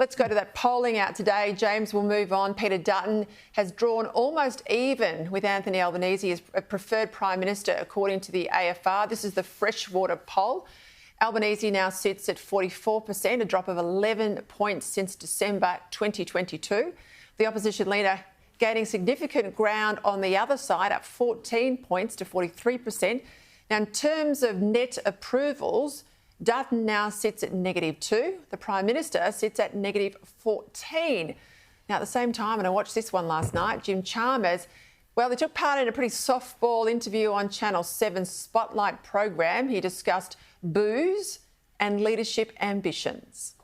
Let's go to that polling out today. James, will move on. Peter Dutton has drawn almost even with Anthony Albanese as a preferred Prime Minister, according to the AFR. This is the Freshwater poll. Albanese now sits at 44%, a drop of 11 points since December 2022. The opposition leader gaining significant ground on the other side, up 14 points to 43%. Now, in terms of net approvals, Dutton now sits at -2. The Prime Minister sits at -14. Now, at the same time, and I watched this one last night, Jim Chalmers, well, they took part in a pretty softball interview on Channel 7's Spotlight program. He discussed booze and leadership ambitions.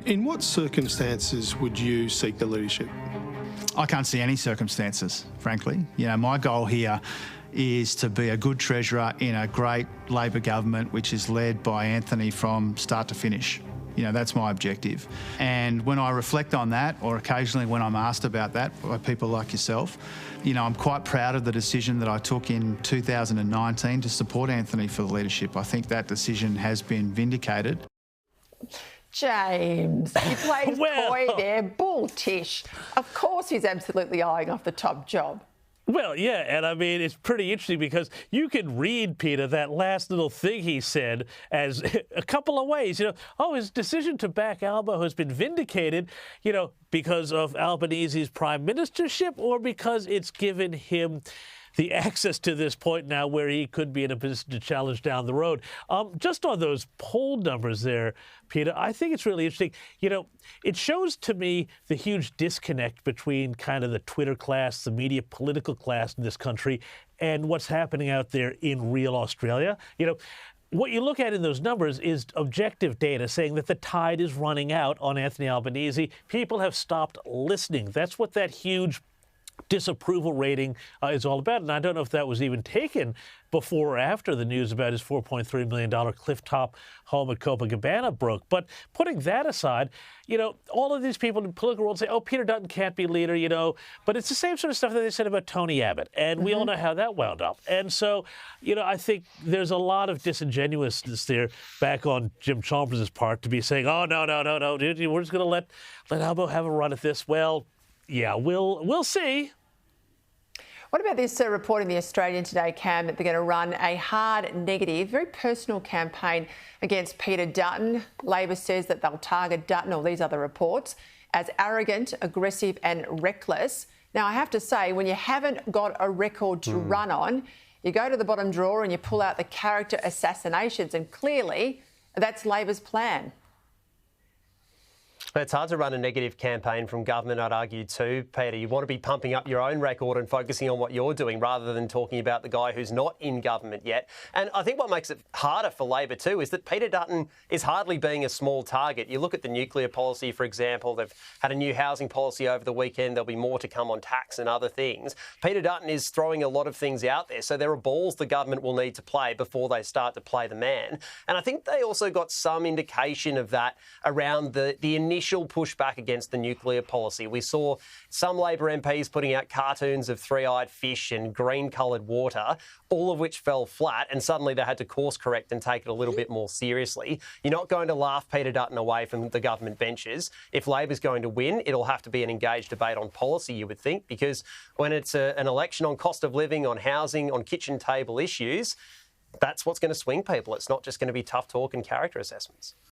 In what circumstances would you seek the leadership? I can't see any circumstances, frankly. You know, my goal here is to be a good treasurer in a great Labor government which is led by Anthony from start to finish. You know, that's my objective. And when I reflect on that, or occasionally when I'm asked about that by people like yourself, you know, I'm quite proud of the decision that I took in 2019 to support Anthony for the leadership. I think that decision has been vindicated. James, you played coy there, bull tish. Of course he's absolutely eyeing off the top job. Well, yeah, and I mean, it's pretty interesting because you can read, Peter, that last little thing he said as a couple of ways. You know, oh, his decision to back Albo has been vindicated, you know, because of Albanese's prime ministership or because it's given him the access to this point now where he could be in a position to challenge down the road. Just on those poll numbers there, Peter, I think it's really interesting. You know, it shows to me the huge disconnect between kind of the Twitter class, the media political class in this country, and what's happening out there in real Australia. You know, what you look at in those numbers is objective data saying that the tide is running out on Anthony Albanese. People have stopped listening. That's what that huge disapproval rating is all about. And I don't know if that was even taken before or after the news about his $4.3 million clifftop home at Copacabana broke. But putting that aside, you know, all of these people in the political world say, oh, Peter Dutton can't be leader, you know, but it's the same sort of stuff that they said about Tony Abbott. And we all know how that wound up. And so, you know, I think there's a lot of disingenuousness there back on Jim Chalmers' part to be saying, oh, no, dude, we're just going to let Albo have a run at this. Well, yeah, we'll see. What about this report in the Australian today, Cam, that they're going to run a hard, negative, very personal campaign against Peter Dutton? Labor says that they'll target Dutton, or these other reports, as arrogant, aggressive and reckless. Now, I have to say, when you haven't got a record to run on, you go to the bottom drawer and you pull out the character assassinations, and clearly that's Labor's plan. It's hard to run a negative campaign from government, I'd argue too, Peter. You want to be pumping up your own record and focusing on what you're doing rather than talking about the guy who's not in government yet. And I think what makes it harder for Labor too is that Peter Dutton is hardly being a small target. You look at the nuclear policy, for example. They've had a new housing policy over the weekend. There'll be more to come on tax and other things. Peter Dutton is throwing a lot of things out there. So there are balls the government will need to play before they start to play the man. And I think they also got some indication of that around the initial pushback against the nuclear policy. We saw some Labor MPs putting out cartoons of three-eyed fish and green-coloured water, all of which fell flat, and suddenly they had to course correct and take it a little bit more seriously. You're not going to laugh Peter Dutton away from the government benches. If Labor's going to win, it'll have to be an engaged debate on policy, you would think, because when it's an election on cost of living, on housing, on kitchen table issues, that's what's going to swing people. It's not just going to be tough talk and character assessments.